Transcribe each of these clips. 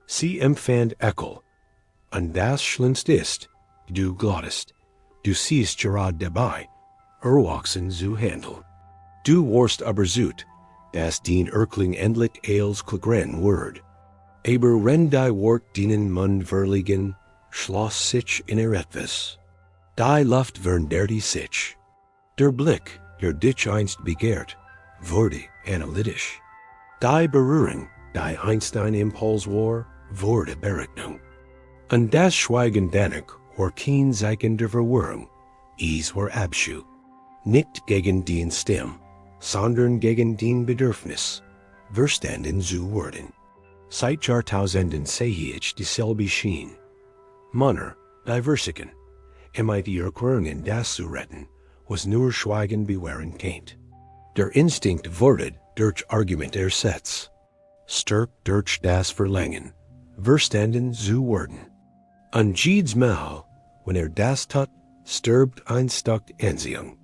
Sie empfand Ekel, und das Schlimmste ist, du glaubst, du siehst gerade dabei, erwachsen zu handeln. Du warst aber zoet, das den Erkling endlich als klären Word. Aber wenn die Wort deinen Mund verlegen, schloss sich in etwas. Die Luft vernderte sich. Der Blick, der dich einst begehrt, wurde analytisch. Die Berührung, die einst ein Impuls war, wurde Berechnung. Und das Schweigen danach war kein Zeichen der Verwirrung, es war Abscheu. Nicht gegen den Stimm, sondern gegen den Bedürfnis, verstanden zu werden. Seit Jahrtausenden sehe ich dieselbe Schien. Manner, die Versiken, die Erklärungen das zu retten, was nur Schweigen bewähren kennt. Der Instinkt wurde durch Argument ersetzt. Stark durch das Verlangen, verstanden zu werden. Und jedes Mal, wenn das tat, stirbt ein Stück Anziehung.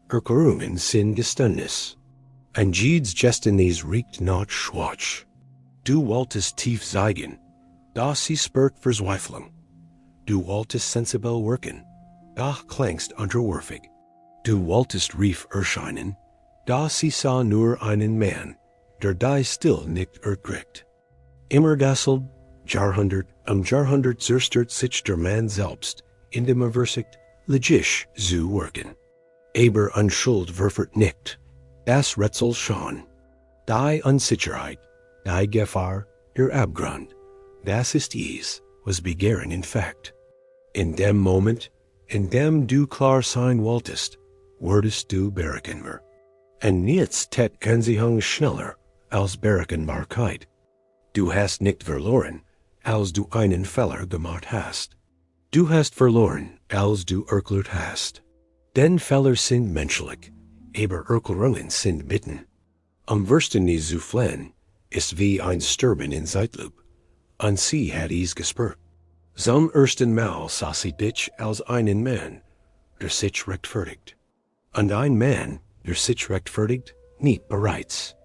Erklärungen sind Geständnis. Und jedes Geständnis riecht nach Schwach. Du wolltest tief zeigen, das sie spürt Verzweiflung. Du wolltest sensibel wirken, doch klangst unterwürfig. Du wolltest reif erscheinen, das sie sah nur einen Mann, der die still nicht erkriegt. Immer dasselb, Jahrhundert zerstört sich der Mann selbst, indem versicht, legisch zu wirken. Aber Unschuld werfert nicht, das Rätsel schon. Die Unsicherheit, die Gefahr, der Abgrund, das ist es, was Begehren in Fact. In dem Moment, in dem du klar sein wolltest, wurdest du berechenbar. Und nichts tät Anziehung schneller als Berechenbarkeit. Du hast nicht verloren, als du einen Fehler gemacht hast. Du hast verloren, als du erklärt hast. Denn Fehler sind menschlich, aber Erklärungen sind Bitten. Am Verständnis zu fliehen, ist wie ein Sterben in Zeitlupe, und sie hat es gespürt. Zum ersten Mal sah sie dich als einen Mann, der sich rechtfertigt. Und ein Mann, der sich rechtfertigt, nicht bereits.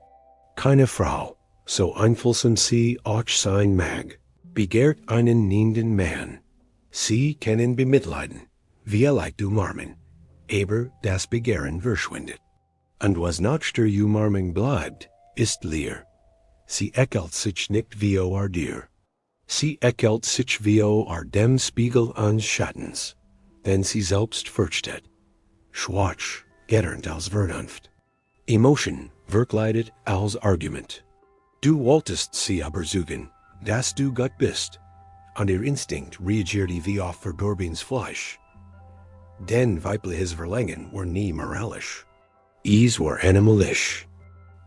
Keine Frau, so einfühlsam sie auch sein mag, begehrt einen niemenden Mann. Sie kann ihn bemitleiden, wie leicht umarmen, aber das Begehren verschwindet. Und was nach der Umarmung bleibt, ist leer. Sie ekelt sich nicht wie dir. Sie ekelt sich wie dem Spiegel eines Schattens, den sie selbst fürchtet. Schwach, gärend als Vernunft. Emotion verkleidet als Argument. Du wolltest sie aber suchen, dass du Gott bist, und ihr Instinkt reagierte wie auf verdorbens Fleisch. Denn weibliches Verlangen war nie moralisch. Es war animalisch.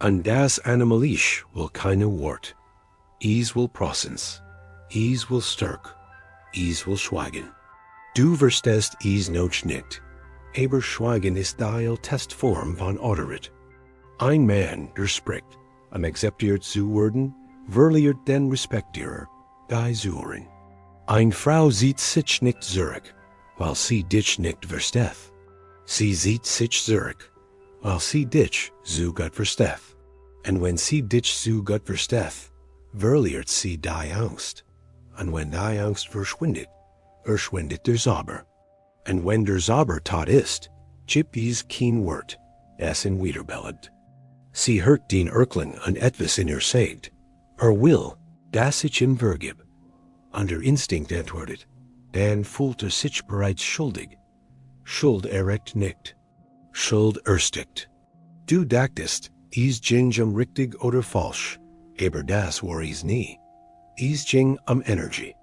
Und das animalisch will keine Wort. Es will Prosens. Es will stark. Es will schweigen. Du verstehst es noch nicht. Aber Schweigen ist die Testform von Autorit. Ein Mann, der spricht, akzeptiert zu werden, verliert den Respektierer, die Zuhören. Eine Frau sieht sich nicht zurück, weil sie dich nicht versteht. Sie sieht sich zurück, weil sie dich so gut versteht. Und wenn sie dich so gut versteht, verliert sie die Angst. Und wenn die Angst verschwindet, verschwindet der Zauber. Und wenn der Zauber tot ist, gibt es kein Wort, es ihn wiederbellet. Sie hört den Erkling an etwas in ihr sagt, will, dass ich ihm vergib. Und der Instinkt antwortet, dann fühlt sich bereits schuldig. Schuld erregt nicht. Schuld erstickt. Du dachtest, es ging richtig oder falsch, aber das war es nie. Es ging Energie.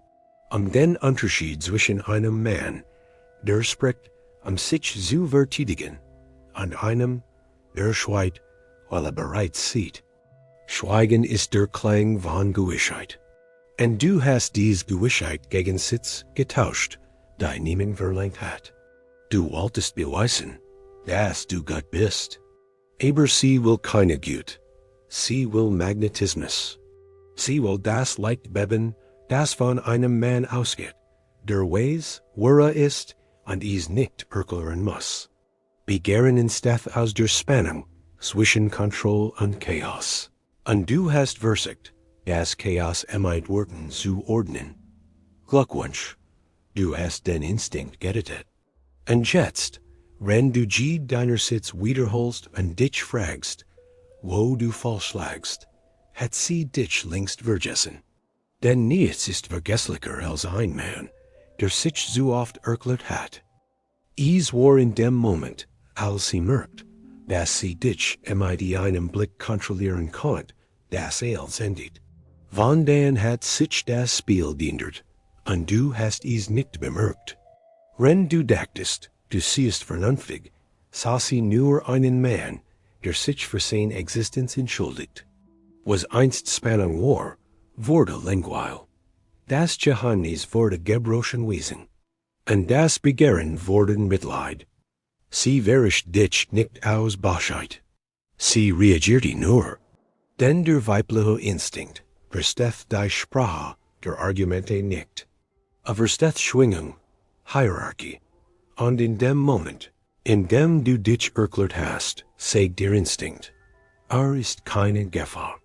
Den Unterschied zwischen einem Mann, der spricht, sich zu verteidigen, und einem, der schweigt, weil bereits sieht. Schweigen ist der Klang von Gewissheit. Und du hast dies Gewissheit gegen Sitz getauscht, die niemand verlangt hat. Du wolltest beweisen, dass du Gott bist. Aber sie will keine Gut. Sie will Magnetismus. Sie will das Lichtbeben, das von einem Mann ausgeht, der weiß, wer ist und es nicht erklären muss. Begehren instead aus der Spannung zwischen Kontrolle und Chaos. Und du hast versigt, das Chaos worden zu ordnen. Glückwunsch, du hast den Instinkt gerettet. Und jetzt, wenn du deiner Sitz wiederholst und dich fragst, wo du falsch lagst, hat sie dich längst vergessen. Denn nichts ist vergesslicher als ein Mann, der sich so oft erklärt hat. Es war in dem Moment, als sie merkt, dass sie dich mit einem Blick kontrollieren konnt, dass endet. Von dann hat sich das Spiel geändert, und du hast es nicht bemerkt. Wenn du dachtest, du siehst vernünftig, sah sie nur einen Mann, der sich für seine Existenz entschuldigt. Was einst Spannung war, wurde Langweil. Das Geheimnis wurde gebrochen Wesen. Und das Begehren wurde Mitleid. Sie verscht dich nicht aus Bosheit. Sie reagierte nur. Denn der weibliche Instinkt versteht die Sprache der Argumente nicht. Versteht Schwingung, Hierarchie. Und in dem Moment, in dem du dich erklärt hast, sagt der Instinkt, ist keine Gefahr.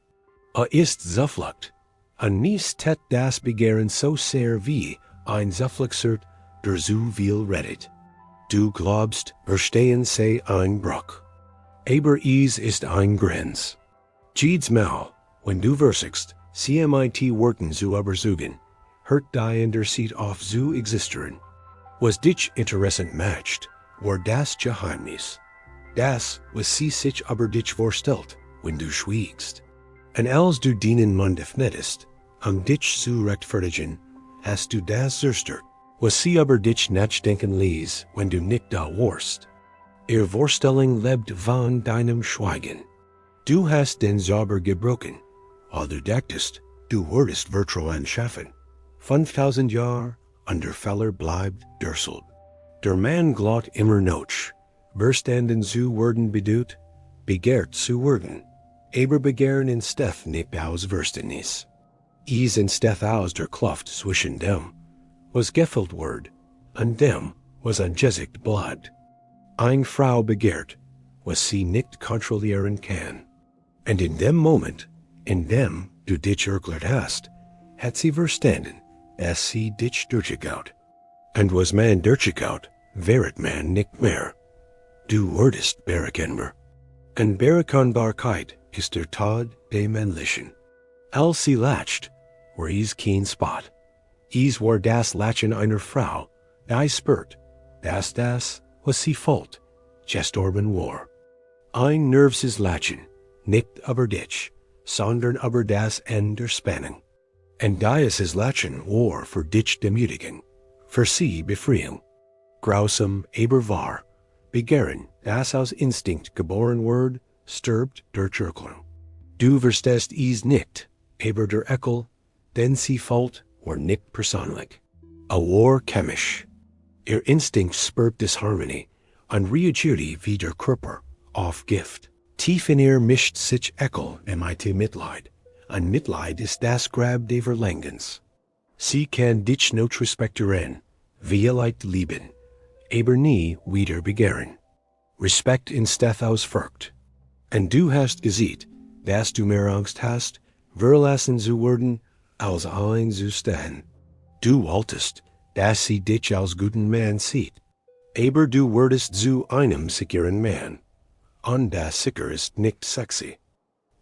Ist Zuflucht. Und nichts tät das Begehren so sehr wie ein Zufluchtsort, der so viel rettet. Du glaubst, verstehen sei ein Bruch. Aber es ist ein Grenz. Jedes Mal, wenn du versuchst, mit Worten zu überzeugen, hört dein Unterschied auf zu existieren. Was dich interessant macht, war das Geheimnis. Das, was sie sich über dich vorstellt, wenn du schwiegst. Und als du deinen Mund öffnetest, dich zu rechtfertigen, hast du das zerstört, was sie über dich nachdenken ließ, wenn du nicht da warst. Ihr Vorstellung lebt von deinem Schweigen. Du hast den Zauber gebrochen, du dachtest, du wurdest virtuell schaffen. 5000 Jahre, und der Fehler bleibt derselbe. Der Mann glaubt immer noch, verstanden zu werden bedeutet, begehrt zu werden. Aber Begehren instead nicht aus Verständnis. Es instead aus der Kluft zwischen dem, was gefüllt wird, und dem, was angesicht bleibt. Eine Frau begehrt, was sie nicht kontrollieren kann. Und in dem Moment, in dem du dich erklärt hast, hat sie verstanden, dass sie dich durchgegaut. Und was man durchgegaut, wäret man nicht mehr. Du wurdest berechenbar. Und Berechenbarkeit ist der Tod des Männlichen. Als sie lacht, war es kein Spot. Es war das Lachen einer Frau, die spürt, dass das, was sie fühlt, gestorben war. Ein nervöses Lachen, nicht über dich, sondern über das Ende der Spannung. Und dieses Lachen war für dich Demütigung, für sie Befreiung. Grausam, aber wahr, Begehren, das aus Instinkt geboren wird, stirbt durch Erklärung. Du verstehst es nicht, aber der Ekel, den sie fühlt, war nicht persönlich. War chemisch. Ihr Instinkt spürt Disharmonie und reagiert wie der Körper auf Gift. Tief in ihr mischt sich Ekel mit Mitleid, und Mitleid ist das Grab des Verlangens. Sie kann dich nicht respektieren, vielleicht lieben, aber nie wieder begehren. Respekt instead aus Furcht. Und du hast gesehen, dass du mehr Angst hast, verlassen zu werden, als ein zu stehen. Du wolltest, dass sie dich als guten Mann sieht, aber du wurdest zu einem sicheren Mann. Und das sicher ist nicht sexy.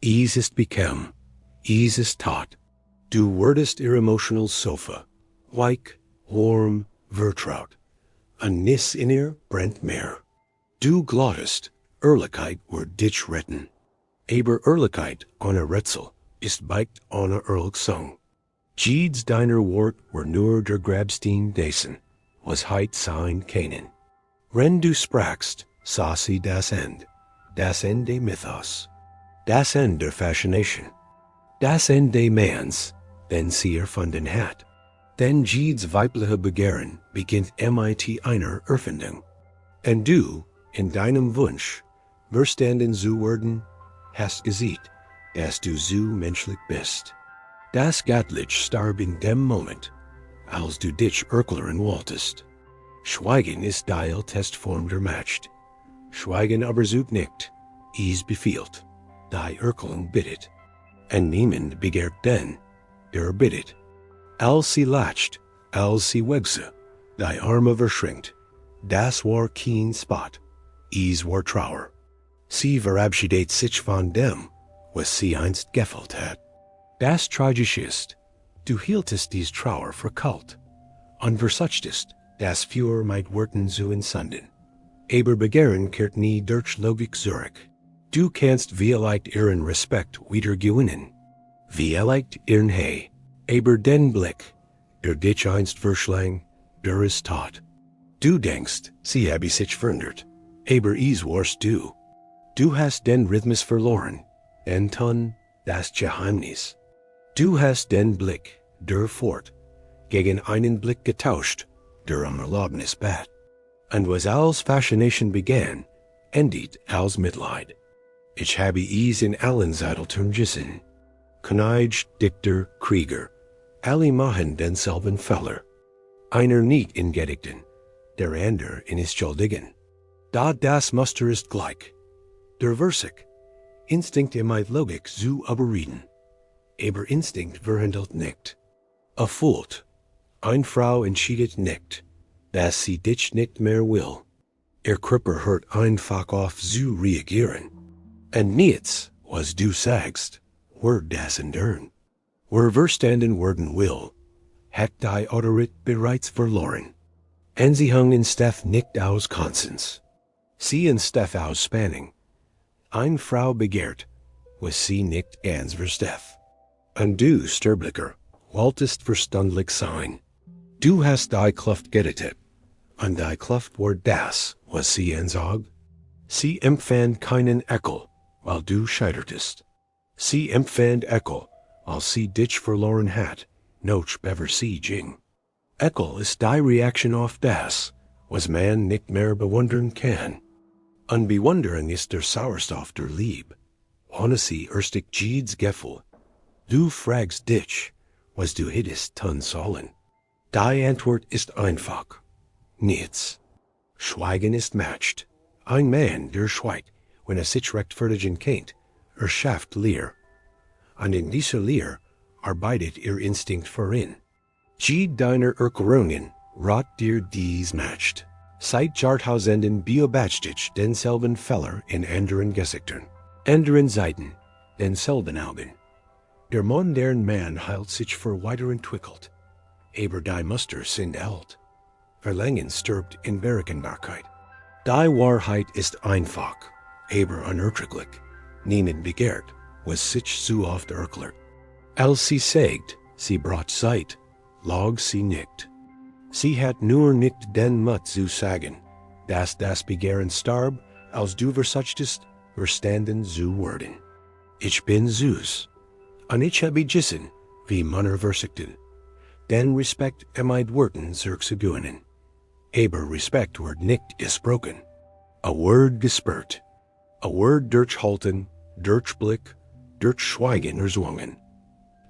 Es ist bequem, es ist tot. Du wurdest ihr emotional Sofa, weich, warm, vertraut. Und nichts in ihr brennt mehr. Du glaubst, Ehrlichkeit wird dich retten. Aber Ehrlichkeit ohne Rätsel ist bald ohne Erlösung. Jedes deiner Wort war nur der Grabstein dessen, was heit sein kennen. Wenn du sprachst, sah sie das Ende Mythos, das Ende der Fascination, das Ende Manns, den sie erfunden hat. Denn jedes weibliche Begehren beginnt mit einer Erfindung. Und du, in deinem Wunsch, verstanden zu werden, hast gesehen, dass du so menschlich bist. Das Göttlich starb in dem Moment, als du dich erklären wolltest. Schweigen ist die Testform der Macht. Schweigen aber sucht nicht, es befiehlt, die Erklärung bittet. and niemand begehrt den, bittet. Als sie lacht, als sie wegse, die Arme verschränkt, das war kein Spot, is war Trauer. Sie verabschiedet sich von dem, was sie einst gefällt hat. Das tragisch ist, du hieltest dies Trauer für kalt, und versuchtest, das für meid Worten zu entzünden. Aber Begehren kehrt nie durch Logik zurück. Du kannst vielleicht ihren Respekt wieder gewinnen. Vielleicht ihren Hei, aber den Blick, dich einst verschlang, ist tot. Du denkst, sie habe sich verändert, aber is warst du. Du hast den Rhythmus verloren, dann das Geheimnis. Du hast den Blick, fort, gegen einen Blick getauscht, am Erlaubnis bat. Und was als Fascination begann, endet als Mitleid. Ich habe is in allen Zeitaltern gesehen. König, Dichter, Krieger, alle machen denselben Fehler. Einer nicht in Gedichten, der andere in Schuldigen. Da das Muster ist gleich. Der Versig, Instinkt meid Logik zu überreden. Aber Instinkt verhandelt nicht. Erfüllt, eine Frau entscheidet nicht, dass sie dich nicht mehr will. Körper hört einfach auf zu reagieren. Und nichts, was du sagst, wird das ändern. Wer verstanden werden will, hat die Autorität bereits verloren. Anziehung entsteht nicht aus Konsens. Sie entsteht aus Spannung. Eine Frau begehrt, was sie nicht ganz versteht. Und du, Sterblicker, wolltest verstandlich sein. Du hast die Kluft gerettet, und die Kluft war das, was sie ansah. Sie empfand keinen Ekel, weil du scheitertest. Sie empfand Ekel, als sie dich verloren hat, noch bever sie ging. Ekel ist die Reaktion auf das, was man nicht mehr bewundern kann. Und bewundern ist der Sauerstoff der Lieb. Ohne sie erstig Jieds Gefühl. Du fragst dich, was du hättest tun sollen. Die Antwort ist einfach. Nichts. Schweigen ist matcht. Ein Mann, der schweigt, wenn sich rechtfertigen kennt, schafft Leer. Und in dieser Leer arbeitet ihr Instinkt vorin. Deiner Erklärungen rot dir dies matcht. Seit Jarthausenden beobachte denselben Fehler in anderen Gesichtern, anderen Seiten, denselben Augen. Der moderne Mann hält sich für weiterentwickelt, aber die Muster sind alt. Verlangen stirbt in Berechenbarkeit. Die Wahrheit ist einfach, aber unerträglich. Niemand begehrt, was sich zu oft erklärt. Als sie sagt, sie brought Zeit, log sie nicht. Sie hat nur nicht den Mut zu sagen, dass das Begehren starb, als du versuchtest, verstanden zu werden. Ich bin Zeus, und ich habe gesehen, wie Männer versuchten. Den Respekt meid Worten zu gewinnen. Aber Respekt wird nicht gesprochen. A word gespürt. A word durchhalten, Blick, Schweigen erzwungen.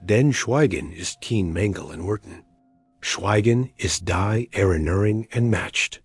Denn Schweigen ist kein Mängel in Worten. Schweigen ist die Erinnerung entmatcht.